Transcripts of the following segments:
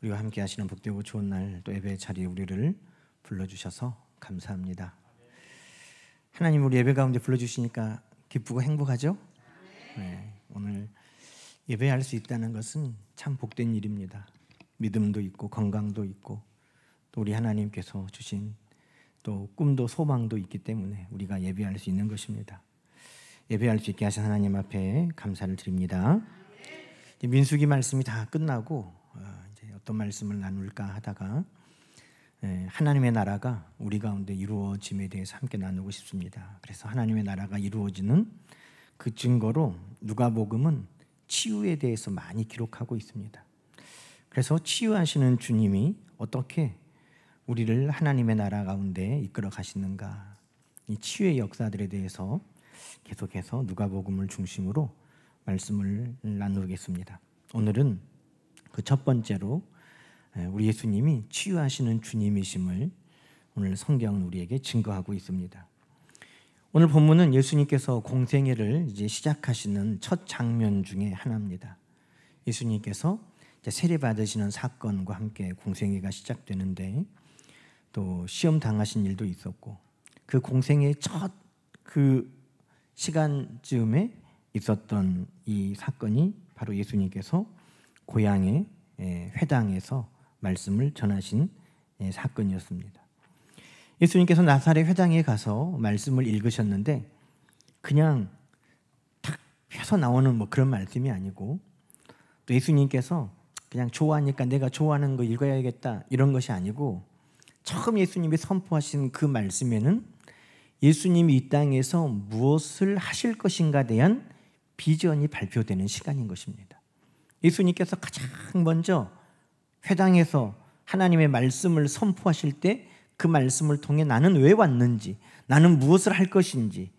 우리와 함께 하시는 복되고 좋은 날 또 예배 자리에 우리를 불러주셔서 감사합니다. 하나님 우리 예배 가운데 불러주시니까 기쁘고 행복하죠? 네, 오늘 예배할 수 있다는 것은 참 복된 일입니다. 믿음도 있고 건강도 있고 또 우리 하나님께서 주신 또 꿈도 소망도 있기 때문에 우리가 예배할 수 있는 것입니다. 예배할 수 있게 하신 하나님 앞에 감사를 드립니다. 민수기 말씀이 다 끝나고 이제 어떤 말씀을 나눌까 하다가 하나님의 나라가 우리 가운데 이루어짐에 대해서 함께 나누고 싶습니다. 그래서 하나님의 나라가 이루어지는 그 증거로 누가복음은 치유에 대해서 많이 기록하고 있습니다. 그래서 치유하시는 주님이 어떻게 우리를 하나님의 나라 가운데 이끌어 가시는가, 이 치유의 역사들에 대해서 계속해서 누가복음을 중심으로 말씀을 나누겠습니다. 오늘은 그 첫 번째로 우리 예수님이 치유하시는 주님이심을 오늘 성경은 우리에게 증거하고 있습니다. 오늘 본문은 예수님께서 공생애를 이제 시작하시는 첫 장면 중에 하나입니다. 예수님께서 이제 세례 받으시는 사건과 함께 공생애가 시작되는데 또 시험 당하신 일도 있었고 그 공생애 첫 그 시간쯤에 있었던 이 사건이 바로 예수님께서 고향의 회당에서 말씀을 전하신 사건이었습니다. 예수님께서 나사렛 회당에 가서 말씀을 읽으셨는데 그냥 탁 펴서 나오는 뭐 그런 말씀이 아니고 또 예수님께서 그냥 좋아하니까 내가 좋아하는 거 읽어야겠다 이런 것이 아니고 처음 예수님이 선포하신 그 말씀에는 예수님이 이 땅에서 무엇을 하실 것인가에 대한 비전이 발표되는 시간인 것입니다. 예수님께서 가장 먼저 회당에서 하나님의 말씀을 선포하실 때 그 말씀을 통해 나는 왜 왔는지, 나는 무엇을 할 것인지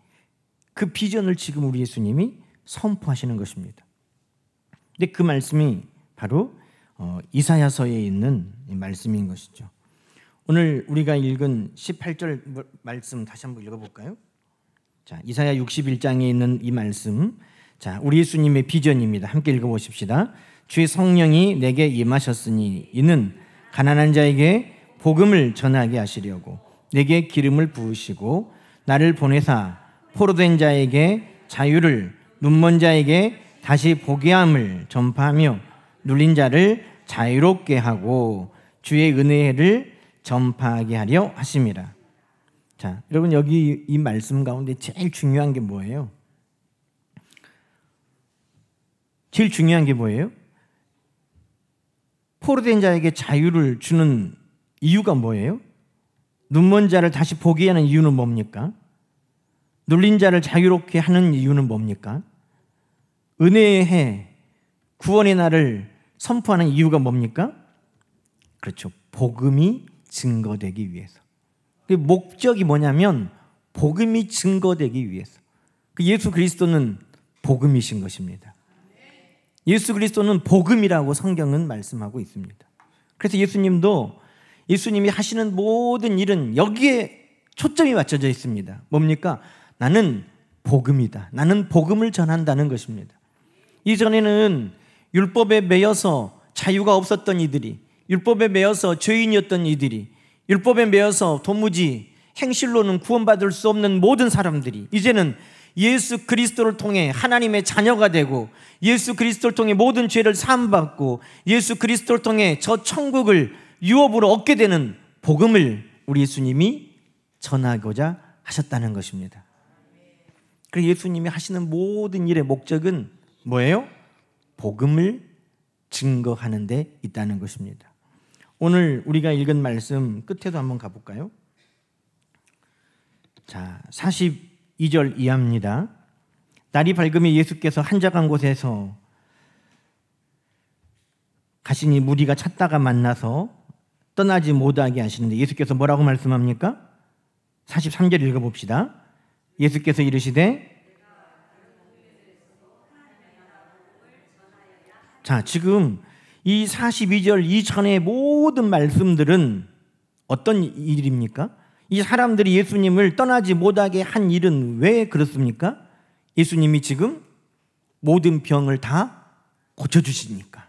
그 비전을 지금 우리 예수님이 선포하시는 것입니다. 근데 그 말씀이 바로 이사야서에 있는 말씀인 것이죠. 오늘 우리가 읽은 18절 말씀 다시 한번 읽어볼까요? 자, 이사야 61장에 있는 이 말씀, 자, 우리 예수님의 비전입니다. 함께 읽어보십시다. 주의 성령이 내게 임하셨으니 이는 가난한 자에게 복음을 전하게 하시려고 내게 기름을 부으시고 나를 보내사 포로된 자에게 자유를, 눈먼 자에게 다시 보게 함을 전파하며 눌린 자를 자유롭게 하고 주의 은혜를 전파하게 하려 하심이라. 자, 여러분 여기 이 말씀 가운데 제일 중요한 게 뭐예요? 제일 중요한 게 뭐예요? 포로된 자에게 자유를 주는 이유가 뭐예요? 눈먼 자를 다시 보게 하는 이유는 뭡니까? 눌린 자를 자유롭게 하는 이유는 뭡니까? 은혜의 해, 구원의 날을 선포하는 이유가 뭡니까? 그렇죠. 복음이 증거되기 위해서. 그 목적이 뭐냐면 복음이 증거되기 위해서. 그 예수 그리스도는 복음이신 것입니다. 예수 그리스도는 복음이라고 성경은 말씀하고 있습니다. 그래서 예수님이 하시는 모든 일은 여기에 초점이 맞춰져 있습니다. 뭡니까? 나는 복음이다. 나는 복음을 전한다는 것입니다. 이전에는 율법에 매여서 자유가 없었던 이들이, 율법에 매여서 죄인이었던 이들이, 율법에 매여서 도무지 행실로는 구원받을 수 없는 모든 사람들이 이제는 예수 그리스도를 통해 하나님의 자녀가 되고 예수 그리스도를 통해 모든 죄를 사함받고 예수 그리스도를 통해 저 천국을 유업으로 얻게 되는 복음을 우리 예수님이 전하고자 하셨다는 것입니다. 그래서 예수님이 하시는 모든 일의 목적은 뭐예요? 복음을 증거하는 데 있다는 것입니다. 오늘 우리가 읽은 말씀 끝에도 한번 가볼까요? 자, 42절 이하입니다. 날이 밝으면 예수께서 한적한 곳에서 가시니 무리가 찾다가 만나서 떠나지 못하게 하시는데 예수께서 뭐라고 말씀합니까? 43절 읽어봅시다. 예수께서 이르시되, 자, 지금 이 42절 이전의 모든 말씀들은 어떤 일입니까? 이 사람들이 예수님을 떠나지 못하게 한 일은 왜 그렇습니까? 예수님이 지금 모든 병을 다 고쳐주시니까.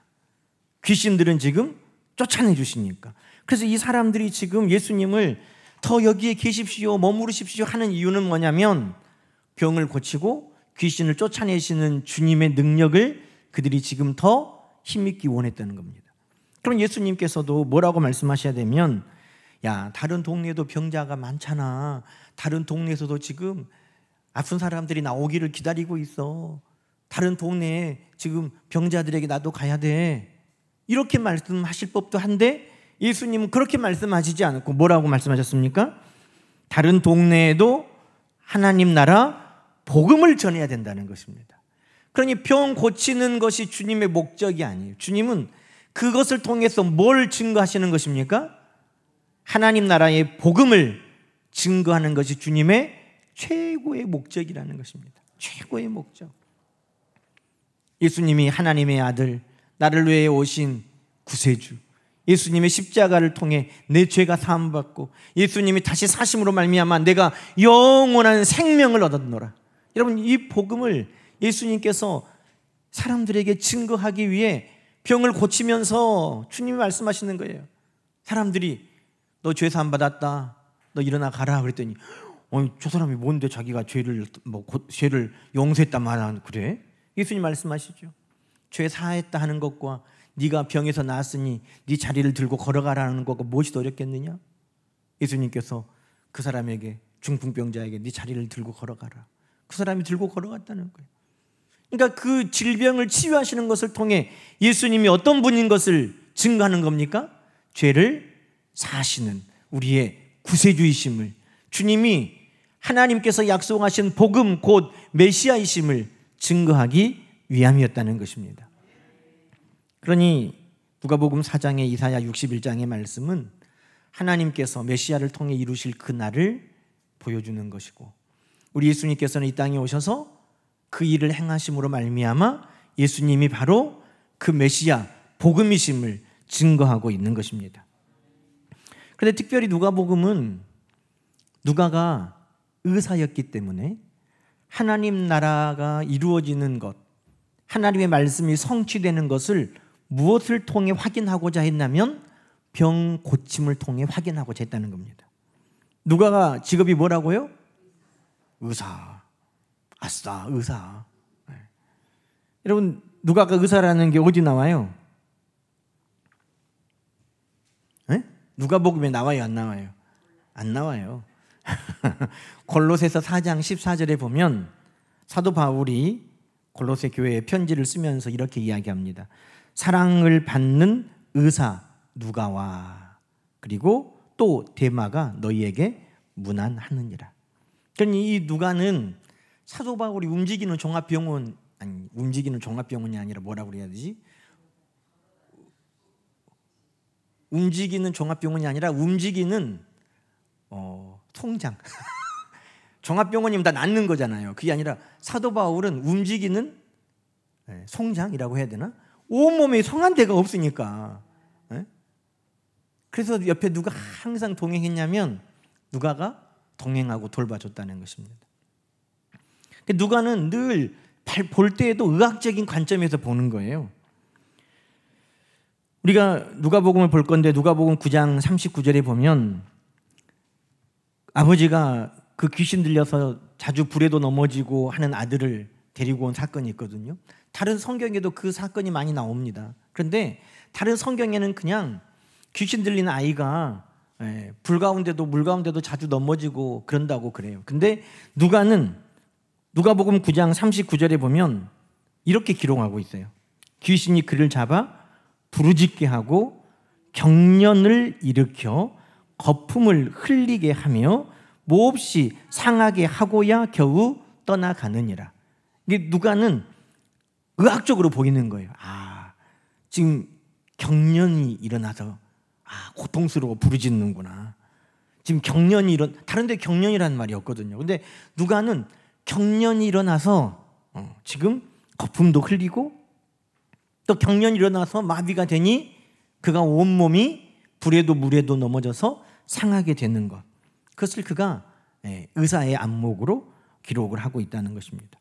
귀신들은 지금 쫓아내 주시니까. 그래서 이 사람들이 지금 예수님을 더 여기에 계십시오, 머무르십시오 하는 이유는 뭐냐면 병을 고치고 귀신을 쫓아내시는 주님의 능력을 그들이 지금 더 힘있게 원했다는 겁니다. 그럼 예수님께서도 뭐라고 말씀하셔야 되면, 야, 다른 동네에도 병자가 많잖아. 다른 동네에서도 지금 아픈 사람들이 나오기를 기다리고 있어. 다른 동네에 지금 병자들에게 나도 가야 돼. 이렇게 말씀하실 법도 한데 예수님은 그렇게 말씀하시지 않고 뭐라고 말씀하셨습니까? 다른 동네에도 하나님 나라 복음을 전해야 된다는 것입니다. 그러니 병 고치는 것이 주님의 목적이 아니에요. 주님은 그것을 통해서 뭘 증거하시는 것입니까? 하나님 나라의 복음을 증거하는 것이 주님의 최고의 목적이라는 것입니다. 최고의 목적. 예수님이 하나님의 아들, 나를 위해 오신 구세주, 예수님의 십자가를 통해 내 죄가 사함받고 예수님이 다시 사심으로 말미암아 내가 영원한 생명을 얻었노라. 여러분, 이 복음을 예수님께서 사람들에게 증거하기 위해 병을 고치면서 주님이 말씀하시는 거예요. 사람들이 너 죄 사함 받았다, 너 일어나 가라 그랬더니 저 사람이 뭔데 자기가 죄를 용서했단 말은 그래? 예수님 말씀하시죠. 죄 사했다 하는 것과 네가 병에서 나았으니 네 자리를 들고 걸어가라는 것과 무엇이 더 어렵겠느냐? 예수님께서 그 사람에게, 중풍병자에게 네 자리를 들고 걸어가라. 그 사람이 들고 걸어갔다는 거예요. 그러니까 그 질병을 치유하시는 것을 통해 예수님이 어떤 분인 것을 증거하는 겁니까? 죄를 사시는 우리의 구세주이심을, 주님이 하나님께서 약속하신 복음 곧 메시아이심을 증거하기 위함이었다는 것입니다. 그러니 누가복음 4장의 이사야 61장의 말씀은 하나님께서 메시아를 통해 이루실 그 날을 보여주는 것이고, 우리 예수님께서는 이 땅에 오셔서 그 일을 행하심으로 말미암아 예수님이 바로 그 메시아 복음이심을 증거하고 있는 것입니다. 그런데 특별히 누가복음은 누가가 의사였기 때문에 하나님 나라가 이루어지는 것, 하나님의 말씀이 성취되는 것을 무엇을 통해 확인하고자 했냐면 병 고침을 통해 확인하고자 했다는 겁니다. 누가가 직업이 뭐라고요? 의사. 아싸, 의사. 네. 여러분, 누가가 의사라는 게 어디 나와요? 네? 누가복음에 나와요, 안 나와요? 안 나와요. 골로새서 4장 14절에 보면 사도 바울이 골로새 교회에 편지를 쓰면서 이렇게 이야기합니다. 사랑을 받는 의사 누가와 그리고 또 데마가 너희에게 문안하느니라. 그러니 이 누가는 사도 바울이 움직이는 종합병원이 아니라 뭐라고 그래야 되지? 움직이는 종합병원이 아니라 움직이는 통장. 종합병원이면 다 낫는 거잖아요. 그게 아니라 사도 바울은 움직이는 송장이라고 해야 되나? 온몸에 성한 데가 없으니까. 그래서 옆에 누가 항상 동행했냐면 누가가 동행하고 돌봐줬다는 것입니다. 누가는 늘 볼 때에도 의학적인 관점에서 보는 거예요. 우리가 누가복음을 볼 건데 누가복음 9장 39절에 보면 아버지가 그 귀신 들려서 자주 불에도 넘어지고 하는 아들을 데리고 온 사건이 있거든요. 다른 성경에도 그 사건이 많이 나옵니다. 그런데 다른 성경에는 그냥 귀신 들린 아이가 불 가운데도 물 가운데도 자주 넘어지고 그런다고 그래요. 근데 누가복음 9장 39절에 보면 이렇게 기록하고 있어요. 귀신이 그를 잡아 부르짖게 하고 경련을 일으켜 거품을 흘리게 하며 몹시 상하게 하고야 겨우 떠나가느니라. 이게 누가는 의학적으로 보이는 거예요. 지금 경련이 일어나서 고통스러워 부르짖는구나. 지금 경련이 다른 데 경련이라는 말이 없거든요. 근데 누가는 경련이 일어나서 지금 거품도 흘리고 또 경련이 일어나서 마비가 되니 그가 온몸이 불에도 물에도 넘어져서 상하게 되는 것, 그것을 그가 의사의 안목으로 기록을 하고 있다는 것입니다.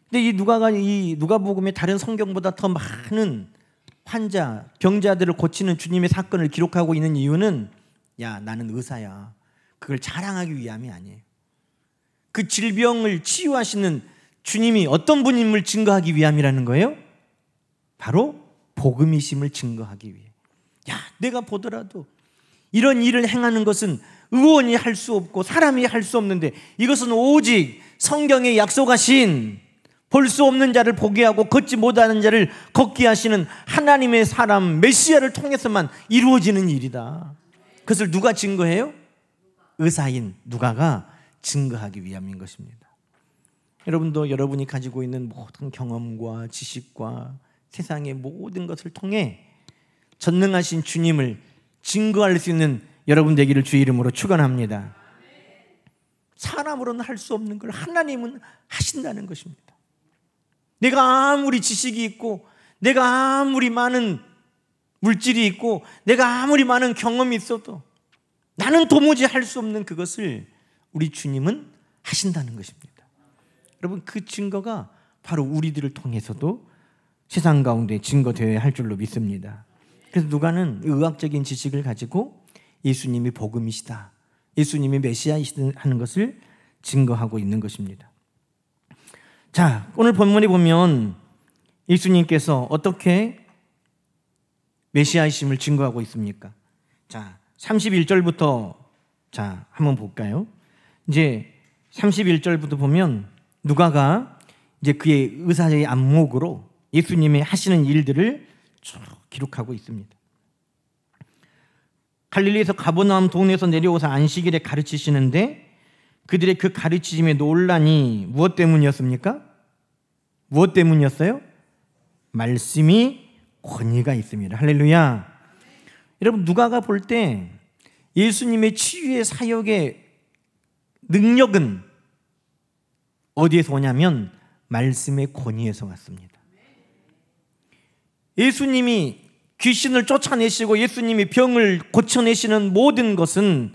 근데 이 누가복음의 다른 성경보다 더 많은 환자, 병자들을 고치는 주님의 사건을 기록하고 있는 이유는 야, 나는 의사야, 그걸 자랑하기 위함이 아니에요. 그 질병을 치유하시는 주님이 어떤 분임을 증거하기 위함이라는 거예요. 바로 복음이심을 증거하기 위해. 야, 내가 보더라도 이런 일을 행하는 것은 의원이 할 수 없고 사람이 할 수 없는데 이것은 오직 성경에 약속하신 볼 수 없는 자를 보게 하고 걷지 못하는 자를 걷게 하시는 하나님의 사람 메시아를 통해서만 이루어지는 일이다. 그것을 누가 증거해요? 의사인 누가가 증거하기 위함인 것입니다. 여러분도 여러분이 가지고 있는 모든 경험과 지식과 세상의 모든 것을 통해 전능하신 주님을 증거할 수 있는 여러분 되기를 주의 이름으로 축원합니다. 사람으로는 할 수 없는 걸 하나님은 하신다는 것입니다. 내가 아무리 지식이 있고 내가 아무리 많은 물질이 있고 내가 아무리 많은 경험이 있어도 나는 도무지 할 수 없는 그것을 우리 주님은 하신다는 것입니다. 여러분, 그 증거가 바로 우리들을 통해서도 세상 가운데 증거되어야 할 줄로 믿습니다. 그래서 누가는 의학적인 지식을 가지고 예수님이 복음이시다, 예수님이 메시아이시다 하는 것을 증거하고 있는 것입니다. 자, 오늘 본문에 보면 예수님께서 어떻게 메시아이심을 증거하고 있습니까? 자, 31절부터 자, 한번 볼까요? 이제 31절부터 보면 누가가 이제 그의 의사의 안목으로 예수님이 하시는 일들을 쭉 기록하고 있습니다. 갈릴리에서 가버나움 동네에서 내려오사 안식일에 가르치시는데 그들의 그 가르치심의 논란이 무엇 때문이었습니까? 무엇 때문이었어요? 말씀이 권위가 있습니다. 할렐루야. 여러분, 누가가 볼 때 예수님의 치유의 사역의 능력은 어디에서 오냐면 말씀의 권위에서 왔습니다. 예수님이 귀신을 쫓아내시고 예수님이 병을 고쳐내시는 모든 것은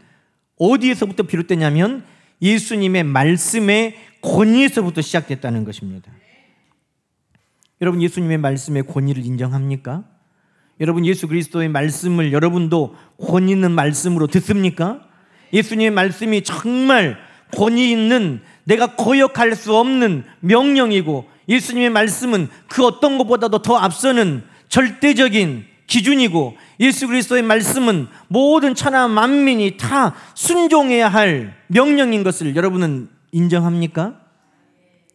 어디에서부터 비롯되냐면 예수님의 말씀의 권위에서부터 시작됐다는 것입니다. 여러분, 예수님의 말씀의 권위를 인정합니까? 여러분, 예수 그리스도의 말씀을 여러분도 권위 있는 말씀으로 듣습니까? 예수님의 말씀이 정말 권위 있는, 내가 거역할 수 없는 명령이고 예수님의 말씀은 그 어떤 것보다도 더 앞서는 절대적인 기준이고 예수 그리스도의 말씀은 모든 천하 만민이 다 순종해야 할 명령인 것을 여러분은 인정합니까?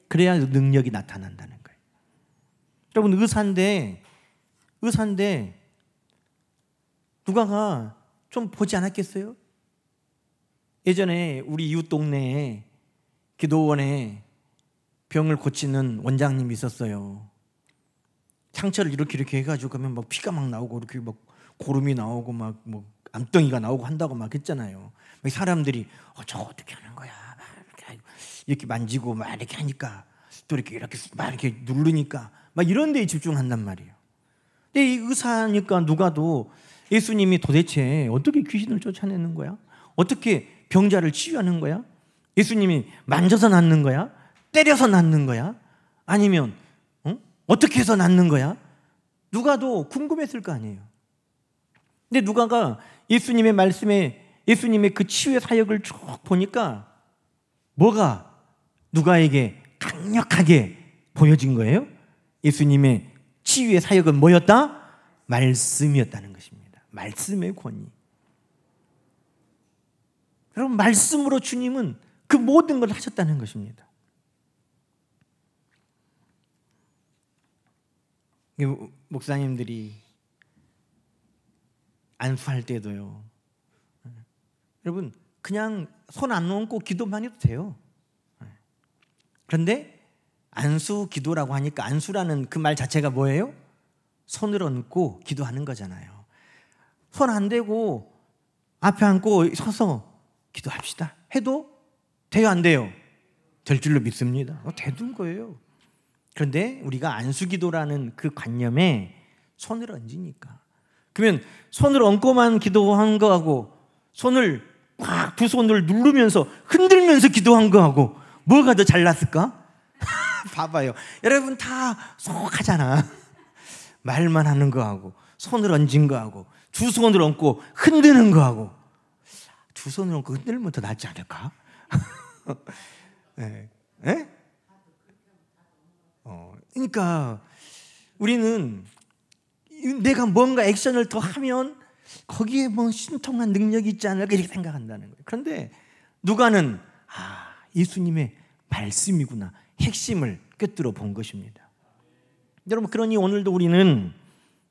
그래야 능력이 나타난다는 거예요. 여러분, 의사인데 누가가 좀 보지 않았겠어요? 예전에 우리 이웃 동네에 기도원에 병을 고치는 원장님이 있었어요. 상처를 이렇게 해가지고 가면 막 피가 막 나오고 이렇게 막 고름이 나오고 막 뭐 암덩이가 나오고 한다고 막 했잖아요. 사람들이 저거 어떻게 하는 거야? 막 이렇게 만지고 막 이렇게 하니까 또 이렇게 막 이렇게 누르니까 막 이런 데에 집중한단 말이에요. 근데 이 의사니까 누가도 예수님이 도대체 어떻게 귀신을 쫓아내는 거야? 어떻게 병자를 치유하는 거야? 예수님이 만져서 낫는 거야? 때려서 낫는 거야? 아니면 어떻게 해서 낫는 거야? 누가도 궁금했을 거 아니에요. 근데 누가가 예수님의 말씀에 예수님의 그 치유의 사역을 쭉 보니까 뭐가 누가에게 강력하게 보여진 거예요? 예수님의 치유의 사역은 뭐였다? 말씀이었다는 것입니다. 말씀의 권위. 여러분, 말씀으로 주님은 그 모든 걸 하셨다는 것입니다. 목사님들이 안수할 때도요, 여러분 그냥 손 안 얹고 기도만 해도 돼요. 그런데 안수 기도라고 하니까 안수라는 그 말 자체가 뭐예요? 손을 얹고 기도하는 거잖아요. 손 안 대고 앞에 앉고 서서 기도합시다 해도 돼요, 안 돼요? 될 줄로 믿습니다. 되는 거예요. 그런데 우리가 안수기도라는 그 관념에 손을 얹으니까, 그러면 손을 얹고만 기도한 거하고 손을 꽉 두 손을 누르면서 흔들면서 기도한 거하고 뭐가 더 잘났을까? 봐봐요. 여러분 다 속하잖아. 말만 하는 거하고 손을 얹은 거하고 두 손을 얹고 흔드는 거하고 두 손을 얹고 흔들면 더 낫지 않을까? 네. 네? 그러니까 우리는 내가 뭔가 액션을 더 하면 거기에 뭐 신통한 능력이 있지 않을까 이렇게 생각한다는 거예요. 그런데 누가는 예수님의 말씀이구나 핵심을 꿰뚫어 본 것입니다. 여러분, 그러니 오늘도 우리는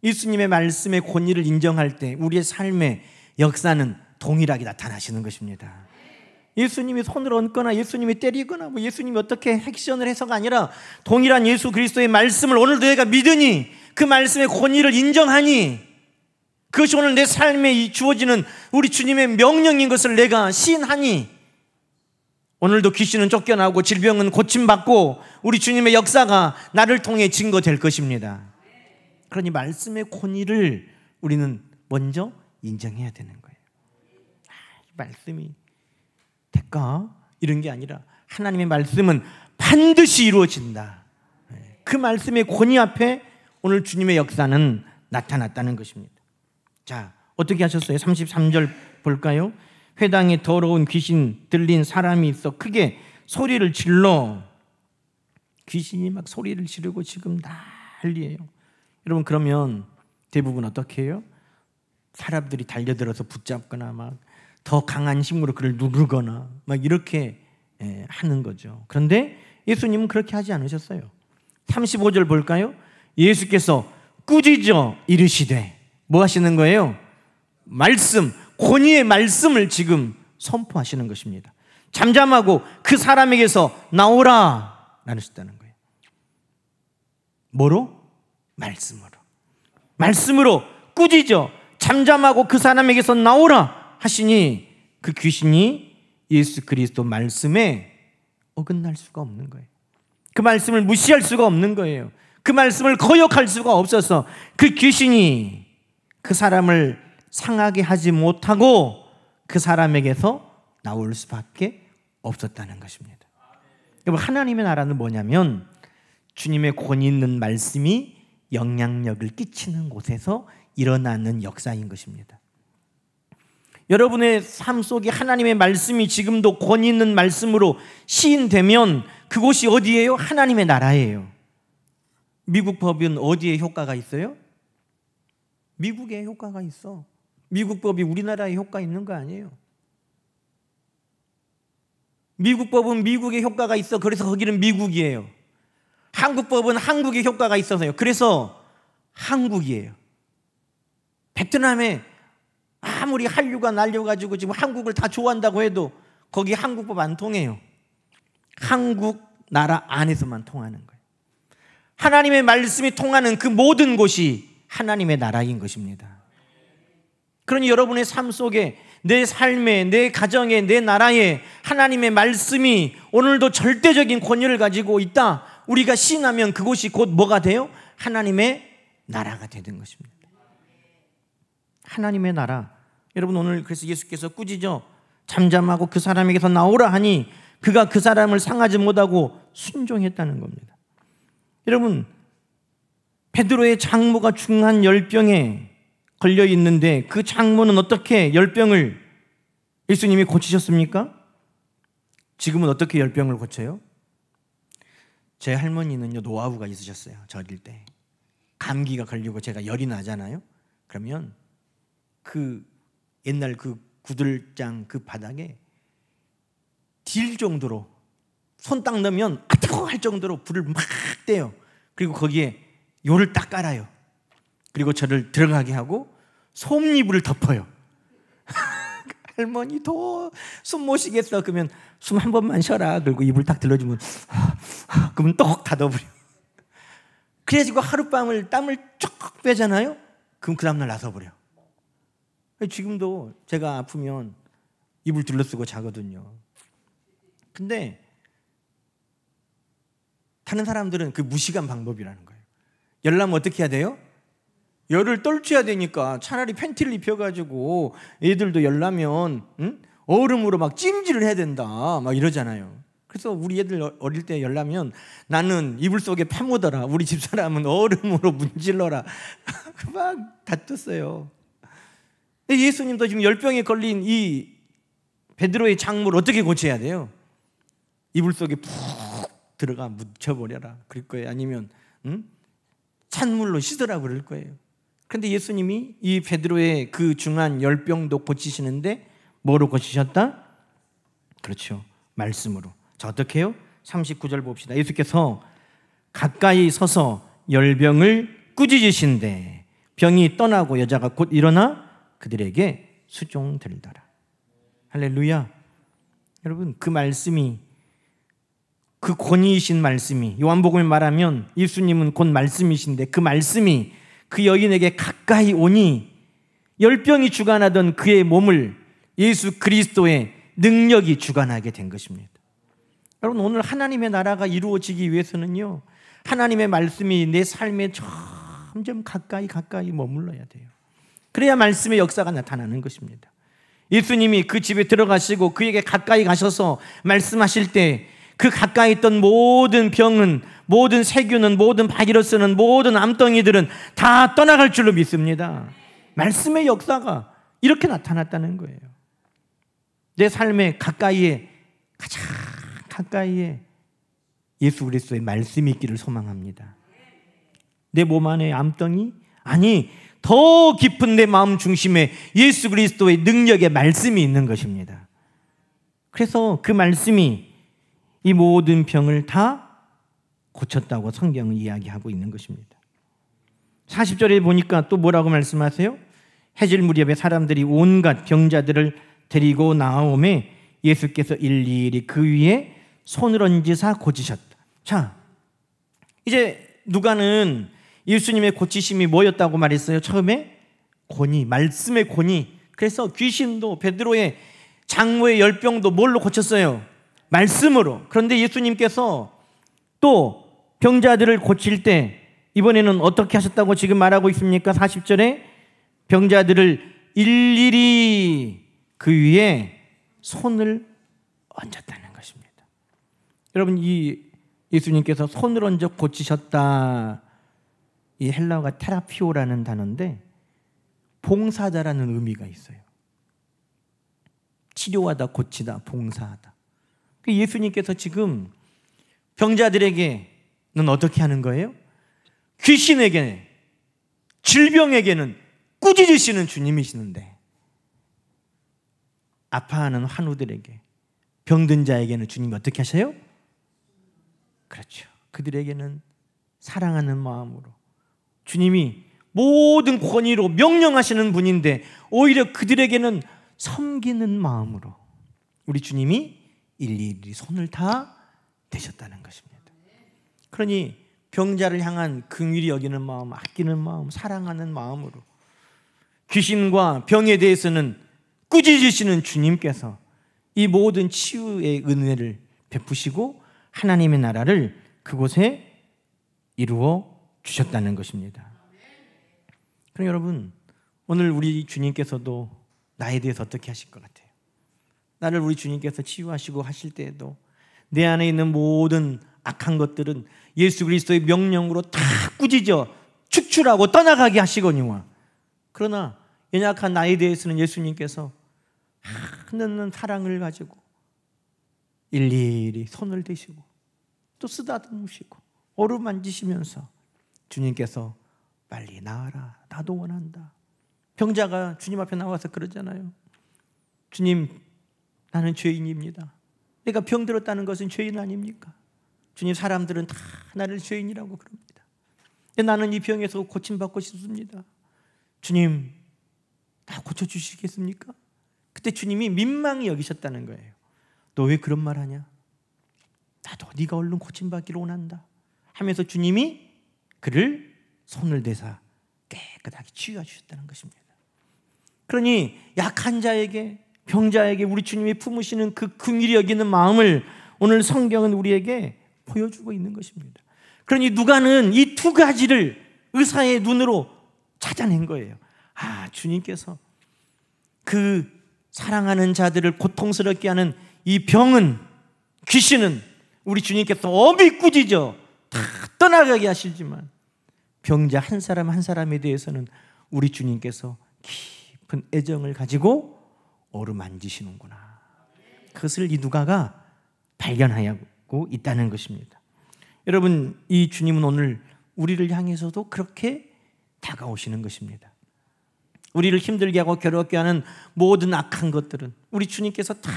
예수님의 말씀의 권위를 인정할 때 우리의 삶의 역사는 동일하게 나타나시는 것입니다. 예수님이 손을 얹거나 예수님이 때리거나 뭐 예수님이 어떻게 액션을 해서가 아니라 동일한 예수 그리스도의 말씀을 오늘도 내가 믿으니 그 말씀의 권위를 인정하니 그것이 오늘 내 삶에 주어지는 우리 주님의 명령인 것을 내가 시인하니 오늘도 귀신은 쫓겨나고 질병은 고침받고 우리 주님의 역사가 나를 통해 증거될 것입니다. 그러니 말씀의 권위를 우리는 먼저 인정해야 되는 거예요. 말씀이 될까? 이런 게 아니라 하나님의 말씀은 반드시 이루어진다. 그 말씀의 권위 앞에 오늘 주님의 역사는 나타났다는 것입니다. 자, 어떻게 하셨어요? 33절 볼까요? 회당에 더러운 귀신 들린 사람이 있어 크게 소리를 질러. 귀신이 막 소리를 지르고 지금 난리예요. 여러분, 그러면 대부분 어떻게 해요? 사람들이 달려들어서 붙잡거나 막 더 강한 힘으로 그를 누르거나 막 이렇게 하는 거죠. 그런데 예수님은 그렇게 하지 않으셨어요. 35절 볼까요? 예수께서 꾸짖어 이르시되 뭐 하시는 거예요? 말씀, 권위의 말씀을 지금 선포하시는 것입니다. 잠잠하고 그 사람에게서 나오라 라셨다는 거예요. 뭐로? 말씀으로 꾸짖어 잠잠하고 그 사람에게서 나오라 하시니 그 귀신이 예수 그리스도 말씀에 어긋날 수가 없는 거예요. 그 말씀을 무시할 수가 없는 거예요. 그 말씀을 거역할 수가 없어서 그 귀신이 그 사람을 상하게 하지 못하고 그 사람에게서 나올 수밖에 없었다는 것입니다. 여러분, 하나님의 나라는 뭐냐면 주님의 권위 있는 말씀이 영향력을 끼치는 곳에서 일어나는 역사인 것입니다. 여러분의 삶 속에 하나님의 말씀이 지금도 권위 있는 말씀으로 시인되면 그곳이 어디예요? 하나님의 나라예요. 미국 법은 어디에 효과가 있어요? 미국에 효과가 있어. 미국 법이 우리나라에 효과 있는 거 아니에요. 미국 법은 미국에 효과가 있어. 그래서 거기는 미국이에요. 한국 법은 한국에 효과가 있어서요. 그래서 한국이에요. 베트남에 아무리 한류가 날려가지고 지금 한국을 다 좋아한다고 해도 거기 한국법 안 통해요. 한국 나라 안에서만 통하는 거예요. 하나님의 말씀이 통하는 그 모든 곳이 하나님의 나라인 것입니다. 그러니 여러분의 삶 속에 내 삶에, 내 가정에, 내 나라에 하나님의 말씀이 오늘도 절대적인 권위를 가지고 있다. 우리가 신하면 그곳이 곧 뭐가 돼요? 하나님의 나라가 되는 것입니다. 하나님의 나라. 여러분, 오늘 그래서 예수께서 꾸짖어 잠잠하고 그 사람에게서 나오라 하니 그가 그 사람을 상하지 못하고 순종했다는 겁니다. 여러분, 베드로의 장모가 중한 열병에 걸려 있는데 그 장모는 어떻게 열병을 예수님이 고치셨습니까? 지금은 어떻게 열병을 고쳐요? 제 할머니는요, 노하우가 있으셨어요. 저 어릴 때 감기가 걸리고 제가 열이 나잖아요. 그러면 그 옛날 그 구들장 그 바닥에 딜 정도로 손 딱 넣으면 아뜨거 할 정도로 불을 막 떼요. 그리고 거기에 요를 딱 깔아요. 그리고 저를 들어가게 하고 솜이불을 덮어요. 할머니 더 숨 못 쉬겠어. 그러면 숨 한 번만 쉬어라. 그리고 이불 딱 들러주면 그러면 떡 닫아버려. 그래가지고 하룻밤을 땀을 쭉 빼잖아요. 그럼 그 다음날 나서버려. 지금도 제가 아프면 이불 둘러쓰고 자거든요. 근데 다른 사람들은 그 무식한 방법이라는 거예요. 열나면 어떻게 해야 돼요? 열을 떨쳐야 되니까 차라리 팬티를 입혀가지고 애들도 열나면 얼음으로 막 찜질을 해야 된다 막 이러잖아요. 그래서 우리 애들 어릴 때 열나면 나는 이불 속에 파묻어라, 우리 집사람은 얼음으로 문질러라 막 다퉜어요. 예수님도 지금 열병에 걸린 이 베드로의 장모를 어떻게 고쳐야 돼요? 이불 속에 푹 들어가 묻혀버려라 그럴 거예요. 아니면 찬물로 씻으라고 그럴 거예요. 그런데 예수님이 이 베드로의 그 중한 열병도 고치시는데 뭐로 고치셨다? 그렇죠, 말씀으로. 자, 어떻게 해요? 39절 봅시다. 예수께서 가까이 서서 열병을 꾸짖으신데 병이 떠나고 여자가 곧 일어나 그들에게 수종들더라. 할렐루야. 여러분, 그 말씀이, 그 권위이신 말씀이, 요한복음에 말하면 예수님은 곧 말씀이신데 그 말씀이 그 여인에게 가까이 오니 열병이 주관하던 그의 몸을 예수 그리스도의 능력이 주관하게 된 것입니다. 여러분, 오늘 하나님의 나라가 이루어지기 위해서는요, 하나님의 말씀이 내 삶에 점점 가까이 머물러야 돼요. 그래야 말씀의 역사가 나타나는 것입니다. 예수님이 그 집에 들어가시고 그에게 가까이 가셔서 말씀하실 때 그 가까이 있던 모든 병은, 모든 세균은, 모든 바이러스는, 모든 암덩이들은 다 떠나갈 줄로 믿습니다. 말씀의 역사가 이렇게 나타났다는 거예요. 내 삶의 가까이에, 가장 가까이에 예수 그리스도의 말씀이 있기를 소망합니다. 내 몸 안에 암덩이? 아니, 더 깊은 내 마음 중심에 예수 그리스도의 능력의 말씀이 있는 것입니다. 그래서 그 말씀이 이 모든 병을 다 고쳤다고 성경은 이야기하고 있는 것입니다. 40절에 보니까 또 뭐라고 말씀하세요? 해질 무렵에 사람들이 온갖 병자들을 데리고 나오매 예수께서 일일이 그 위에 손을 얹으사 고치셨다. 자, 이제 누가는 예수님의 고치심이 뭐였다고 말했어요? 처음에 권위, 말씀의 권위. 그래서 귀신도, 베드로의 장모의 열병도 뭘로 고쳤어요? 말씀으로. 그런데 예수님께서 또 병자들을 고칠 때 이번에는 어떻게 하셨다고 지금 말하고 있습니까? 40절에 병자들을 일일이 그 위에 손을 얹었다는 것입니다. 여러분, 이 예수님께서 손을 얹어 고치셨다, 이 헬라어가 테라피오라는 단어인데 봉사자라는 의미가 있어요. 치료하다, 고치다, 봉사하다. 예수님께서 지금 병자들에게는 어떻게 하는 거예요? 귀신에게, 질병에게는 꾸짖으시는 주님이시는데 아파하는 환우들에게, 병든 자에게는 주님이 어떻게 하셔요? 그렇죠, 그들에게는 사랑하는 마음으로, 주님이 모든 권위로 명령하시는 분인데 오히려 그들에게는 섬기는 마음으로 우리 주님이 일일이 손을 다 대셨다는 것입니다. 그러니 병자를 향한 긍휼히 여기는 마음, 아끼는 마음, 사랑하는 마음으로 귀신과 병에 대해서는 꾸짖으시는 주님께서 이 모든 치유의 은혜를 베푸시고 하나님의 나라를 그곳에 이루어 주셨다는 것입니다. 그럼 여러분, 오늘 우리 주님께서도 나에 대해서 어떻게 하실 것 같아요? 나를 우리 주님께서 치유하시고 하실 때에도 내 안에 있는 모든 악한 것들은 예수 그리스도의 명령으로 다 꾸짖어 축출하고 떠나가게 하시거니와, 그러나 연약한 나에 대해서는 예수님께서 하늘는 사랑을 가지고 일일이 손을 대시고 또 쓰다듬으시고 어루만지시면서 주님께서 빨리 나아라, 나도 원한다. 병자가 주님 앞에 나와서 그러잖아요. 주님, 나는 죄인입니다. 내가 병들었다는 것은 죄인 아닙니까? 주님, 사람들은 다 나를 죄인이라고 그럽니다. 나는 이 병에서 고침받고 싶습니다. 주님, 다 고쳐주시겠습니까? 그때 주님이 민망히 여기셨다는 거예요. 너 왜 그런 말 하냐? 나도 네가 얼른 고침받기를 원한다 하면서 주님이 그를 손을 대사 깨끗하게 치유해 주셨다는 것입니다. 그러니 약한 자에게, 병자에게 우리 주님이 품으시는 그 긍휼히 여기는 마음을 오늘 성경은 우리에게 보여주고 있는 것입니다. 그러니 누가는 이 두 가지를 의사의 눈으로 찾아낸 거예요. 아, 주님께서 그 사랑하는 자들을 고통스럽게 하는 이 병은 귀신은 우리 주님께서 엄히 꾸짖어 다 떠나가게 하시지만 병자 한 사람 한 사람에 대해서는 우리 주님께서 깊은 애정을 가지고 어루만지시는구나. 그것을 이 누가가 발견하고 있다는 것입니다. 여러분, 이 주님은 오늘 우리를 향해서도 그렇게 다가오시는 것입니다. 우리를 힘들게 하고 괴롭게 하는 모든 악한 것들은 우리 주님께서 다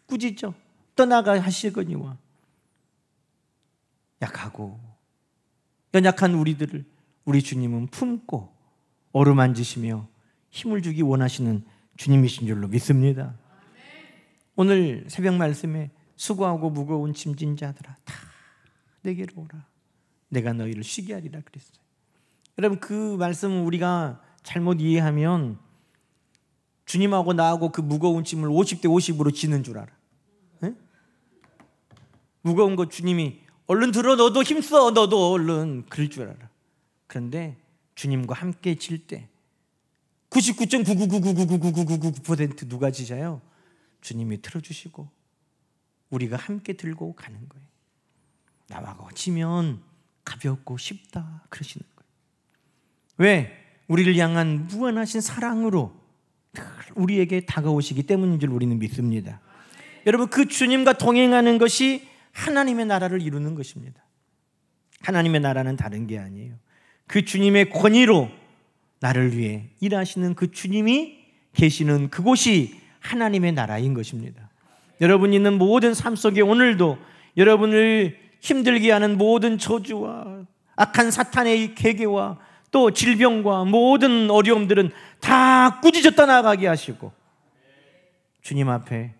꾸짖어 떠나가 하시거니와 약하고 연약한 우리들을 우리 주님은 품고 어루만지시며 힘을 주기 원하시는 주님이신 줄로 믿습니다. 오늘 새벽 말씀에 수고하고 무거운 짐진 자들아 다 내게로 오라. 내가 너희를 쉬게 하리라 그랬어요. 여러분, 그 말씀을 우리가 잘못 이해하면 주님하고 나하고 그 무거운 짐을 50대 50으로 지는 줄 알아. 네? 무거운 거 주님이 얼른 들어, 너도 힘써, 너도 얼른, 그럴 줄 알아. 그런데 주님과 함께 질 때 99.999999999% 누가 지셔요? 주님이 틀어주시고 우리가 함께 들고 가는 거예요. 나와 지면 가볍고 쉽다 그러시는 거예요. 왜? 우리를 향한 무한하신 사랑으로 우리에게 다가오시기 때문인 줄 우리는 믿습니다. 여러분, 그 주님과 동행하는 것이 하나님의 나라를 이루는 것입니다. 하나님의 나라는 다른 게 아니에요. 그 주님의 권위로 나를 위해 일하시는 그 주님이 계시는 그곳이 하나님의 나라인 것입니다. 여러분이 있는 모든 삶 속에 오늘도 여러분을 힘들게 하는 모든 저주와 악한 사탄의 계계와 또 질병과 모든 어려움들은 다 꾸짖어 떠나가게 하시고 주님 앞에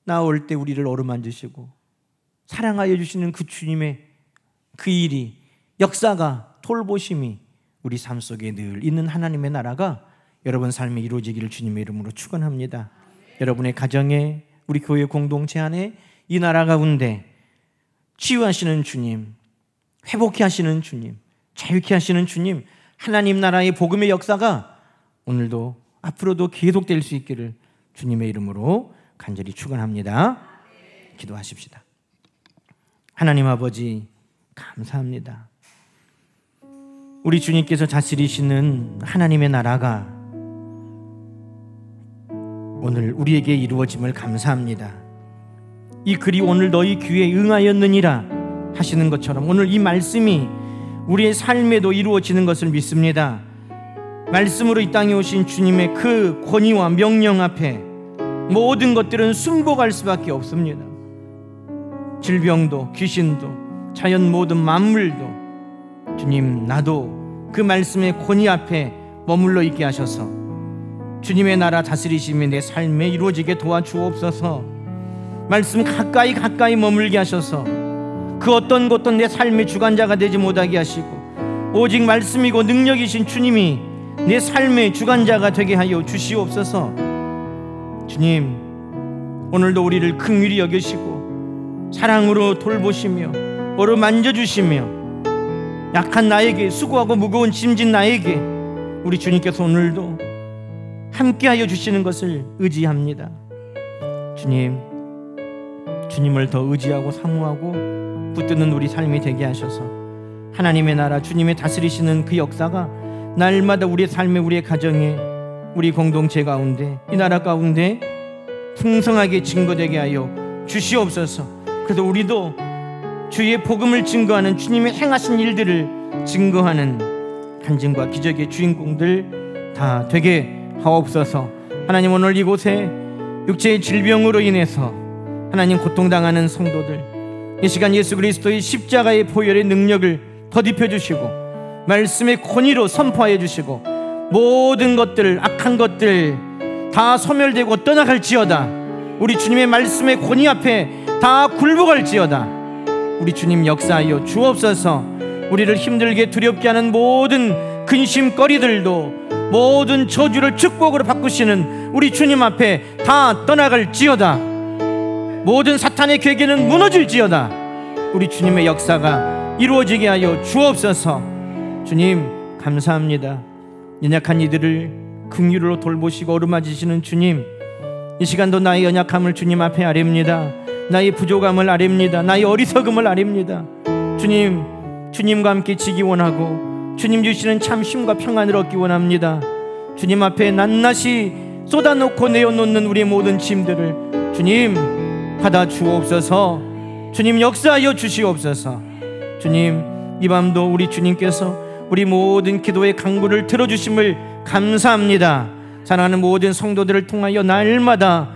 나올 때 우리를 어루만지시고 사랑하여 주시는 그 주님의 그 일이, 역사가, 돌보심이 우리 삶 속에 늘 있는 하나님의 나라가 여러분 삶에 이루어지기를 주님의 이름으로 축원합니다. 여러분의 가정에, 우리 교회 공동체 안에 이 나라 가운데 치유하시는 주님, 회복케 하시는 주님, 자유케 하시는 주님, 하나님 나라의 복음의 역사가 오늘도 앞으로도 계속될 수 있기를 주님의 이름으로 간절히 축원합니다. 기도하십시다. 하나님 아버지, 감사합니다. 우리 주님께서 다스리시는 하나님의 나라가 오늘 우리에게 이루어짐을 감사합니다. 이 글이 오늘 너희 귀에 응하였느니라 하시는 것처럼 오늘 이 말씀이 우리의 삶에도 이루어지는 것을 믿습니다. 말씀으로 이 땅에 오신 주님의 그 권위와 명령 앞에 모든 것들은 순복할 수밖에 없습니다. 질병도, 귀신도, 자연 모든 만물도 주님, 나도 그 말씀의 권위 앞에 머물러 있게 하셔서 주님의 나라 다스리심이 내 삶에 이루어지게 도와주옵소서. 말씀 가까이 머물게 하셔서 그 어떤 것도 내 삶의 주관자가 되지 못하게 하시고 오직 말씀이고 능력이신 주님이 내 삶의 주관자가 되게 하여 주시옵소서. 주님, 오늘도 우리를 긍휼히 여기시고 사랑으로 돌보시며 어루만져주시며 약한 나에게, 수고하고 무거운 짐진 나에게 우리 주님께서 오늘도 함께하여 주시는 것을 의지합니다. 주님, 주님을 더 의지하고 사모하고 붙드는 우리 삶이 되게 하셔서 하나님의 나라, 주님의 다스리시는 그 역사가 날마다 우리의 삶에, 우리의 가정에, 우리 공동체 가운데, 이 나라 가운데 풍성하게 증거되게 하여 주시옵소서. 그래서 우리도 주의 복음을 증거하는, 주님의 행하신 일들을 증거하는 간증과 기적의 주인공들 다 되게 하옵소서. 하나님, 오늘 이곳에 육체의 질병으로 인해서 하나님 고통당하는 성도들, 이 시간 예수 그리스도의 십자가의 보혈의 능력을 더딥혀 주시고 말씀의 권위로 선포하여 주시고 모든 것들, 악한 것들 다 소멸되고 떠나갈지어다. 우리 주님의 말씀의 권위 앞에 다 굴복할지어다. 우리 주님 역사하여 주옵소서. 우리를 힘들게 두렵게 하는 모든 근심거리들도, 모든 저주를 축복으로 바꾸시는 우리 주님 앞에 다 떠나갈지어다. 모든 사탄의 괴계는 무너질지어다. 우리 주님의 역사가 이루어지게 하여 주옵소서. 주님, 감사합니다. 연약한 이들을 긍휼으로 돌보시고 어루만지시는 주님, 이 시간도 나의 연약함을 주님 앞에 아뢰옵니다. 나의 부족함을 아립니다. 나의 어리석음을 아립니다. 주님, 주님과 함께 지기 원하고 주님 주시는 참 쉼과 평안을 얻기 원합니다. 주님 앞에 낱낱이 쏟아놓고 내어놓는 우리의 모든 짐들을 주님 받아 주옵소서. 주님 역사하여 주시옵소서. 주님, 이 밤도 우리 주님께서 우리 모든 기도의 간구를 들어주심을 감사합니다. 사랑하는 모든 성도들을 통하여 날마다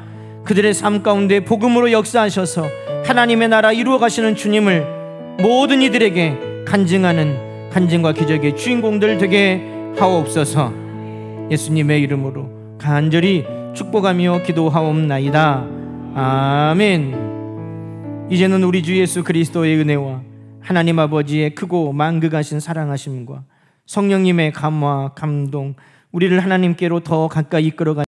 그들의 삶 가운데 복음으로 역사하셔서 하나님의 나라 이루어 가시는 주님을 모든 이들에게 간증하는 간증과 기적의 주인공들 되게 하옵소서. 예수님의 이름으로 간절히 축복하며 기도하옵나이다. 아멘. 이제는 우리 주 예수 그리스도의 은혜와 하나님 아버지의 크고 만극하신 사랑하심과 성령님의 감화 감동, 우리를 하나님께로 더 가까이 이끌어가